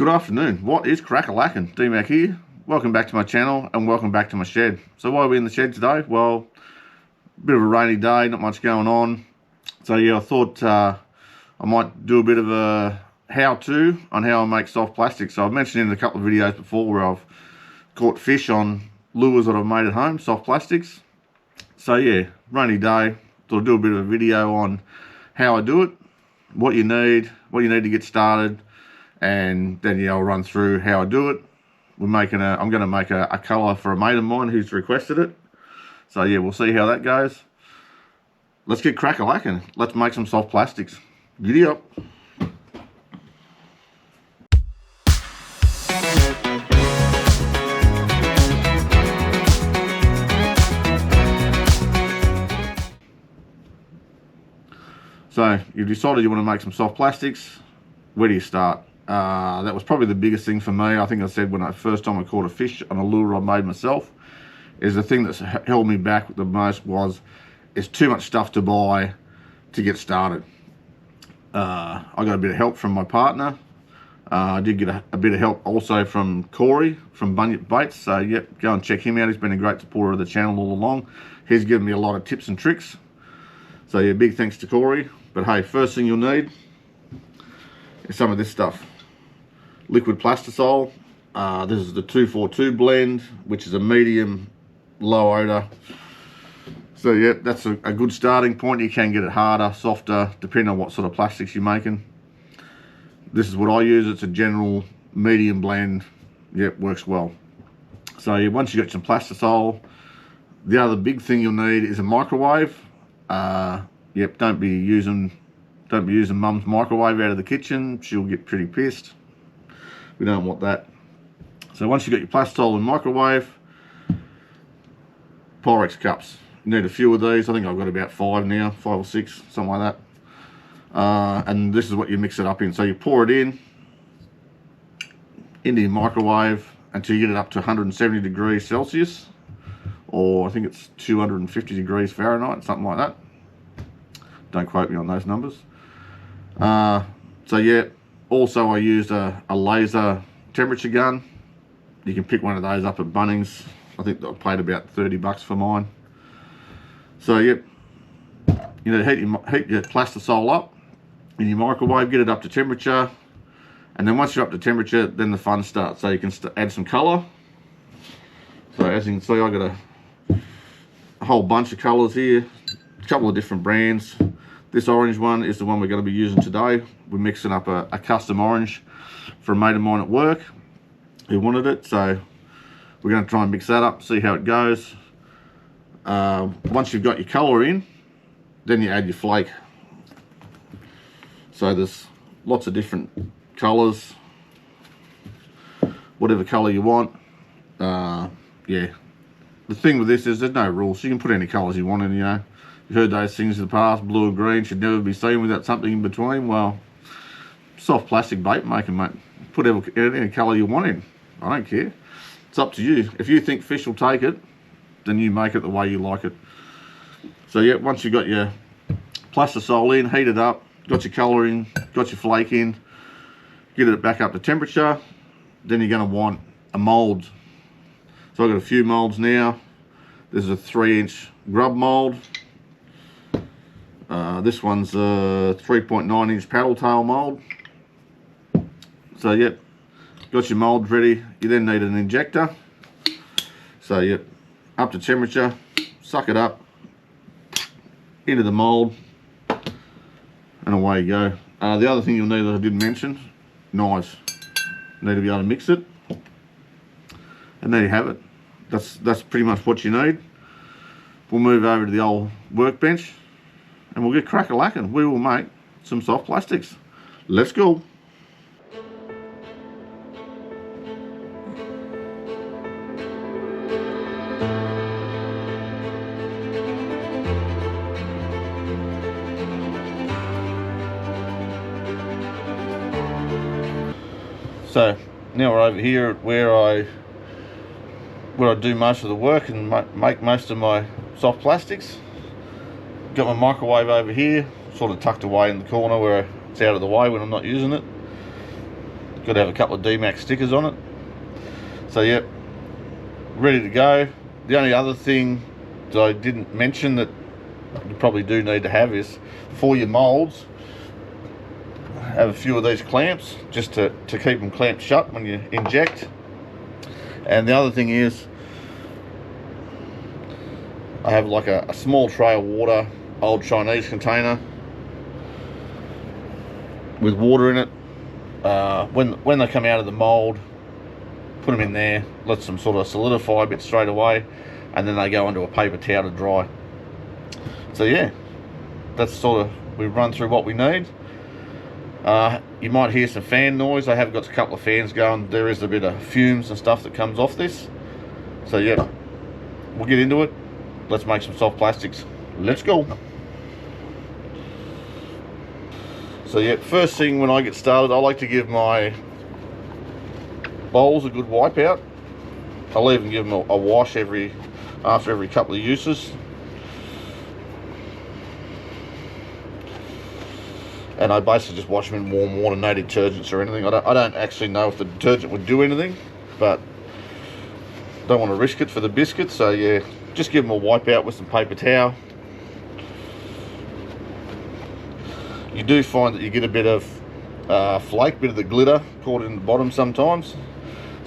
Good afternoon. What is crack-a-lackin'? DMac here. Welcome back to my channel and welcome back to my shed. So why are we in the shed today? Well, a bit of a rainy day, not much going on. So yeah, I thought I might do a bit of a how-to on how I make soft plastic. So I've mentioned in a couple of videos before where I've caught fish on lures that I've made at home, soft plastics. So yeah, rainy day, thought I'd do a bit of a video on how I do it, what you need to get started, and then yeah, I'll run through how I do it. I'm going to make a colour for a mate of mine who's requested it. So yeah, we'll see how that goes. Let's get crack-a-lackin'. Let's make some soft plastics. Giddy up. So you've decided you want to make some soft plastics. Where do you start? That was probably the biggest thing for me. I think I said when first time I caught a fish on a lure I made myself, is the thing that's held me back the most was it's too much stuff to buy to get started. I got a bit of help from my partner. I did get a bit of help also from Corey from Bunyip Baits. So yep, go and check him out. He's been a great supporter of the channel all along. He's given me a lot of tips and tricks. So yeah, big thanks to Corey. But hey, first thing you'll need is some of this stuff. Liquid plastisol. This is the 242 blend, which is a medium low odor. So yeah, that's a good starting point. You can get it harder, softer, depending on what sort of plastics you're making. This is what I use. It's a general medium blend. Yep, works well. So yeah, once you got some plastisol, the other big thing you'll need is a microwave. Yep, don't be using mum's microwave out of the kitchen. She'll get pretty pissed. We don't want that. So once you've got your plastisol and microwave, Pyrex cups. You need a few of these. I think I've got about 5 now, 5 or 6, something like that. And this is what you mix it up in. So you pour it into your microwave until you get it up to 170 degrees Celsius, or I think it's 250 degrees Fahrenheit, something like that. Don't quote me on those numbers. So yeah, also I used a laser temperature gun. You can pick one of those up at Bunnings. I think I paid about 30 bucks for mine. So yep, you know, heat your plastisol up in your microwave, get it up to temperature, and then once you're up to temperature, then the fun starts. So you can add some colour. So as you can see, I got a whole bunch of colours here, a couple of different brands. This orange one is the one we're going to be using today. We're mixing up a custom orange for a mate of mine at work who wanted it, so we're going to try and mix that up, see how it goes. Once you've got your colour in, then you add your flake. So there's lots of different colours, whatever colour you want. Yeah, the thing with this is there's no rules. You can put any colours you want in, you know. You've heard those things in the past, blue or green should never be seen without something in between. Well, soft plastic bait making, mate. Put any colour you want in. I don't care. It's up to you. If you think fish will take it, then you make it the way you like it. So yeah, once you've got your plastisol in, heat it up, got your colour in, got your flake in, get it back up to temperature, then you're going to want a mould. So I've got a few moulds now. This is a 3-inch grub mould. This one's a 3.9-inch paddle tail mould. So yep, got your moulds ready. You then need an injector. So yep, up to temperature, suck it up into the mould, and away you go. The other thing you'll need that I didn't mention, knives. You need to be able to mix it, and there you have it. That's pretty much what you need. We'll move over to the old workbench and we'll get crack-a-lackin'. We will make some soft plastics. Let's go. So now we're over here at where I do most of the work and make most of my soft plastics. Got my microwave over here, sort of tucked away in the corner where it's out of the way when I'm not using it. Got to have a couple of DMacs stickers on it. So yep, ready to go. The only other thing that I didn't mention that you probably do need to have is for your molds, have a few of these clamps just to keep them clamped shut when you inject. And the other thing is, I have like a small tray of water, old Chinese container with water in it. When they come out of the mold, put them in there, lets them sort of solidify a bit straight away, and then they go onto a paper towel to dry. So yeah, that's sort of, we've run through what we need. You might hear some fan noise. I have got a couple of fans going. There is a bit of fumes and stuff that comes off this. So yeah, we'll get into it. Let's make some soft plastics. Let's go. So yeah, first thing when I get started, I like to give my bowls a good wipe out. I'll even give them a wash after every couple of uses. And I basically just wash them in warm water, no detergents or anything. I don't actually know if the detergent would do anything, but don't want to risk it for the biscuits. So yeah, just give them a wipe out with some paper towel. You do find that you get a bit of flake, bit of the glitter caught in the bottom sometimes.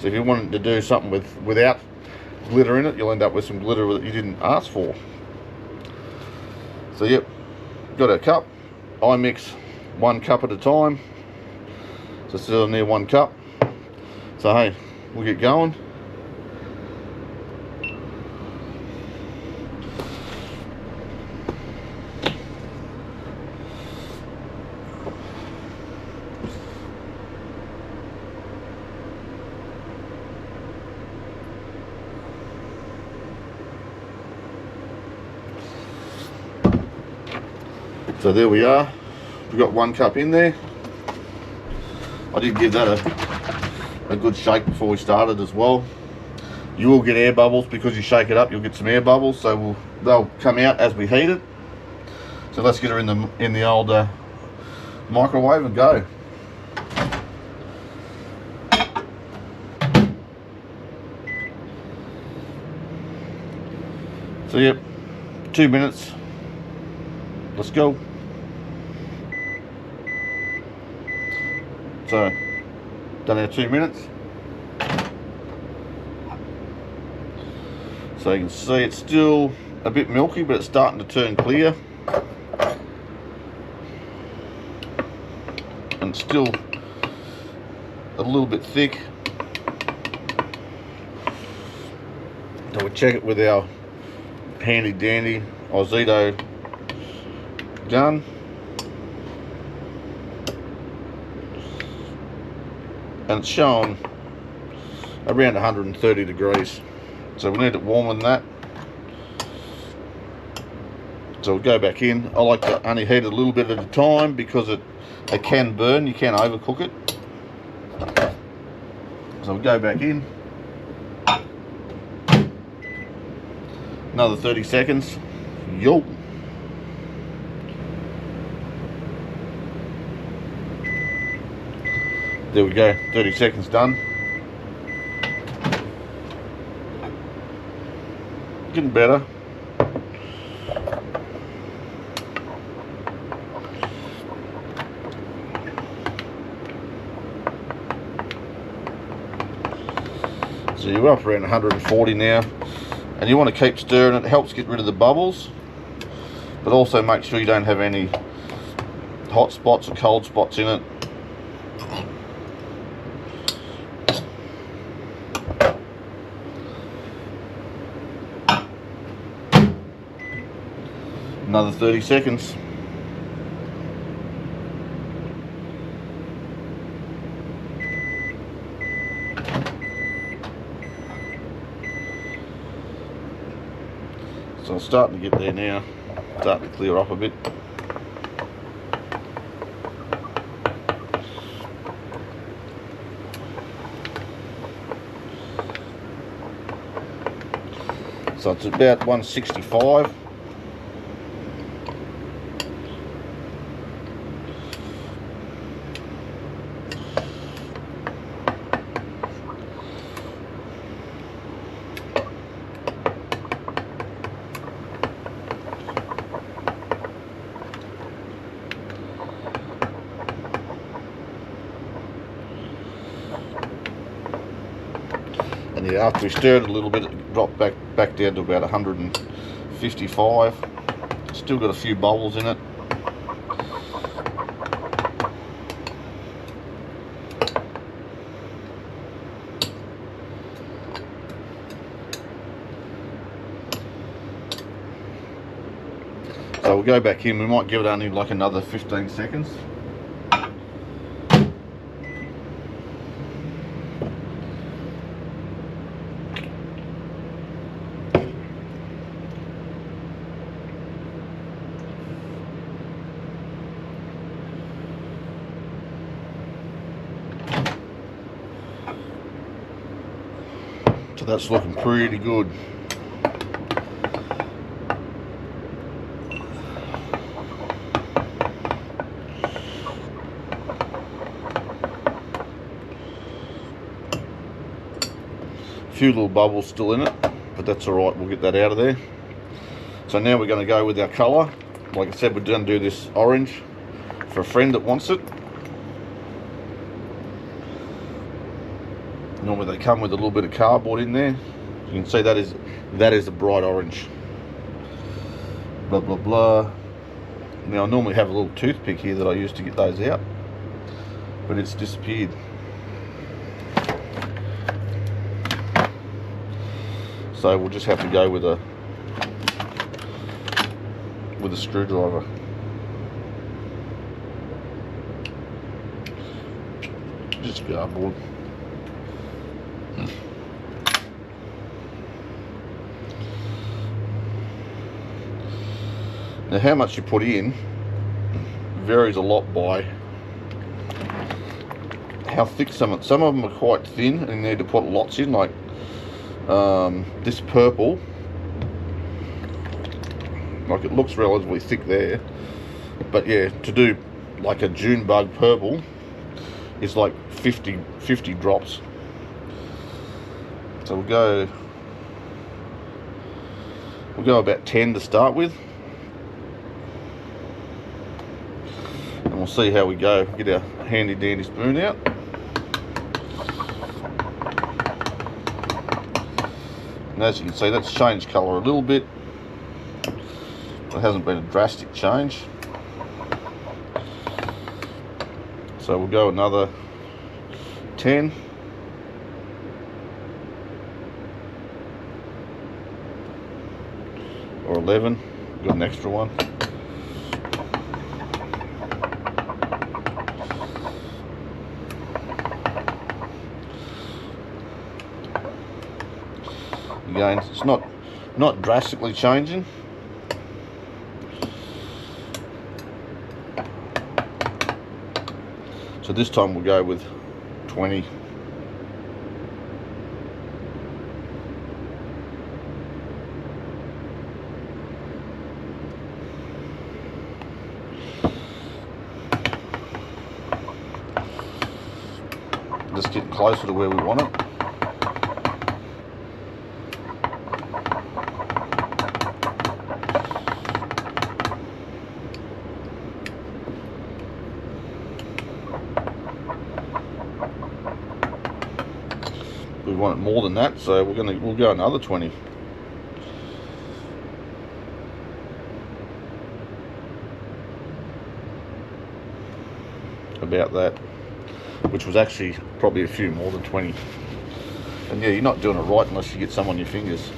So if you wanted to do something without glitter in it, you'll end up with some glitter that you didn't ask for. So yep, got our cup. I mix 1 cup at a time, so still near 1 cup. So hey, we'll get going. So there we are. We've got 1 cup in there. I did give that a good shake before we started as well. You will get air bubbles because you shake it up. You'll get some air bubbles, so they'll come out as we heat it. So let's get her in the old microwave and go. So yep, 2 minutes. Let's go. So, done our 2 minutes. So you can see it's still a bit milky, but it's starting to turn clear. And it's still a little bit thick. So we'll check it with our handy dandy Ozito gun. And it's showing around 130 degrees, so we need it warmer than that. So we'll go back in. I like to only heat it a little bit at a time because it can burn. You can overcook it. So we'll go back in. Another 30 seconds. Yo. There we go, 30 seconds done. Getting better. So you're up around 140 now. And you want to keep stirring it. It helps get rid of the bubbles. But also make sure you don't have any hot spots or cold spots in it. Another 30 seconds. So it's starting to get there now, starting to clear up a bit. So it's about 165. And yeah, after we stirred it a little bit, it dropped back down to about 155. Still got a few bubbles in it. So we'll go back in. We might give it only like another 15 seconds. So that's looking pretty good. A few little bubbles still in it, but that's all right, we'll get that out of there. So now we're going to go with our colour. Like I said, we're going to do this orange for a friend that wants it. Normally they come with a little bit of cardboard in there. You can see that is a bright orange. Blah blah blah. Now I normally have a little toothpick here that I use to get those out, but it's disappeared. So we'll just have to go with a screwdriver. Just cardboard. Now how much you put in varies a lot by how thick some of them are quite thin and you need to put lots in, like this purple, like it looks relatively thick there, but yeah, to do like a June bug purple is like 50 drops. So we'll go about 10 to start with, and we'll see how we go. Get our handy dandy spoon out. And as you can see, that's changed colour a little bit. It hasn't been a drastic change. So we'll go another 10. Or 11. Got an extra one. Again, it's not drastically changing. So this time we'll go with 20. Just getting closer to where we want it. We want it more than that, so we'll go another 20. About that, which was actually probably a few more than 20. And yeah, you're not doing it right unless you get some on your fingers.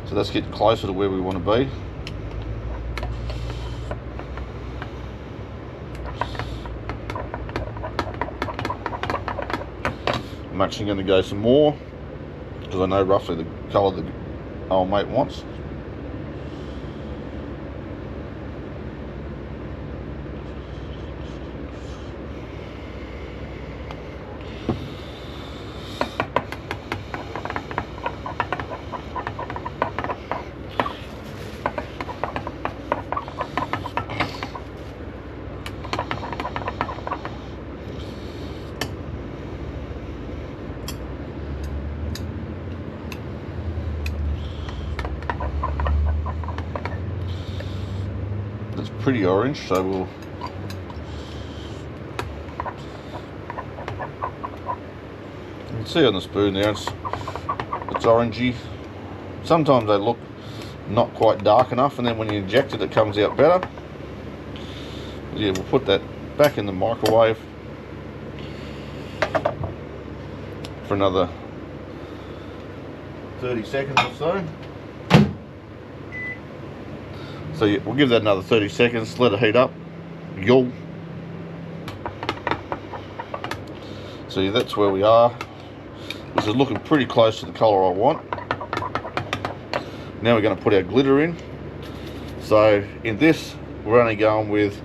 So that's getting closer to where we want to be. I'm actually going to go some more because I know roughly the colour that old mate wants. pretty orange, so we'll you can see on the spoon there it's orangey. Sometimes they look not quite dark enough, and then when you inject it, it comes out better. Yeah, we'll put that back in the microwave for another 30 seconds or so. So yeah, we'll give that another 30 seconds, let it heat up. Yo. So yeah, that's where we are. This is looking pretty close to the colour I want. Now we're going to put our glitter in. So in this, we're only going with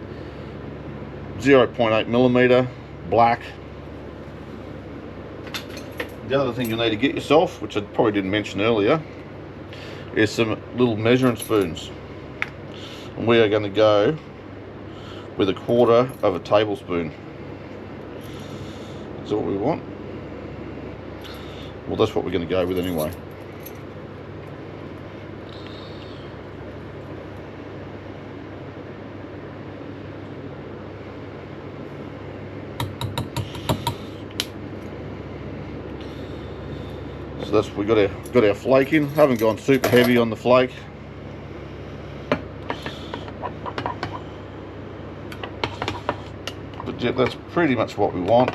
0.8mm black. The other thing you'll need to get yourself, which I probably didn't mention earlier, is some little measuring spoons. And we are going to go with 1/4 of a tablespoon. Is that what we want? Well, that's what we're going to go with anyway. So that's, we got our flake in. Haven't gone super heavy on the flake. But yeah, that's pretty much what we want.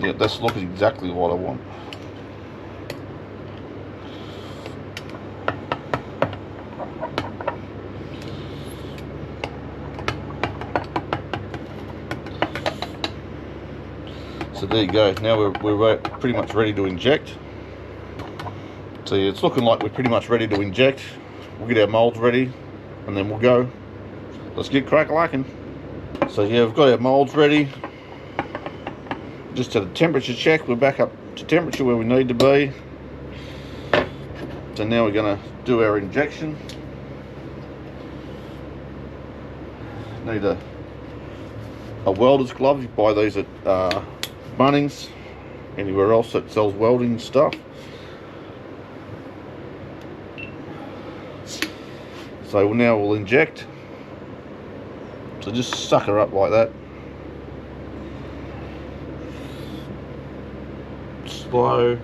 Yeah, that's looking exactly what I want. So there you go. Now we're pretty much ready to inject. So yeah, it's looking like we're pretty much ready to inject. We'll get our molds ready and then we'll go. Let's get crack-a-lacking. So yeah, we've got our molds ready. Just had a temperature check. We're back up to temperature where we need to be. So now we're going to do our injection. Need a welder's glove. You buy these at Bunnings, anywhere else that sells welding stuff. So now we'll inject. So just suck her up like that. Slow.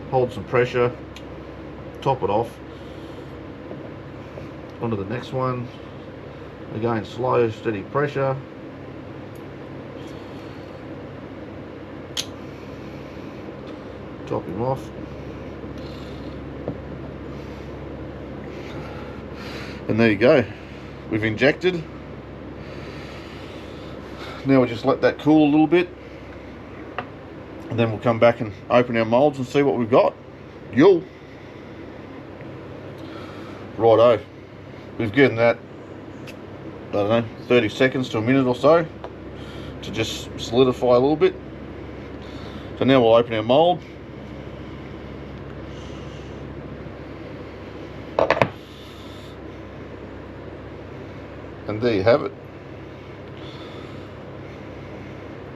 Hold some pressure. Top it off. Onto the next one. Again, slow, steady pressure. Top him off. And there you go. We've injected. Now we'll just let that cool a little bit. And then we'll come back and open our molds and see what we've got. Yo! Righto. We've given that, I don't know, 30 seconds to a minute or so to just solidify a little bit. So now we'll open our mold. And there you have it.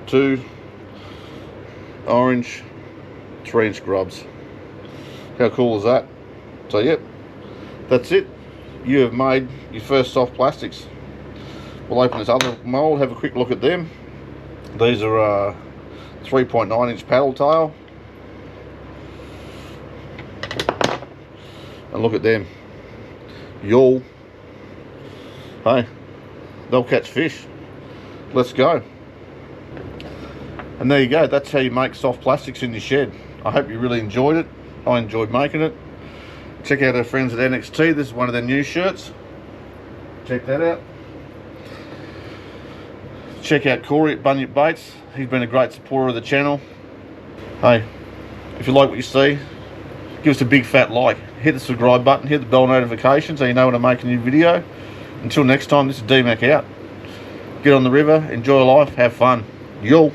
2 orange 3-inch grubs. How cool is that? So yep, that's it. You have made your first soft plastics. We'll open this other mold, have a quick look at them. These are 3.9-inch paddle tail. And look at them. Y'all. Hey, they'll catch fish. Let's go. And there you go. That's how you make soft plastics in your shed. I hope you really enjoyed it. I enjoyed making it. Check out our friends at NXT. This is one of their new shirts. Check that out. Check out Corey at Bunyip Baits. He's been a great supporter of the channel. Hey, if you like what you see, give us a big fat like. Hit the subscribe button, hit the bell notification so you know when I make a new video. Until next time, this is DMac out. Get on the river, enjoy life, have fun. Yo!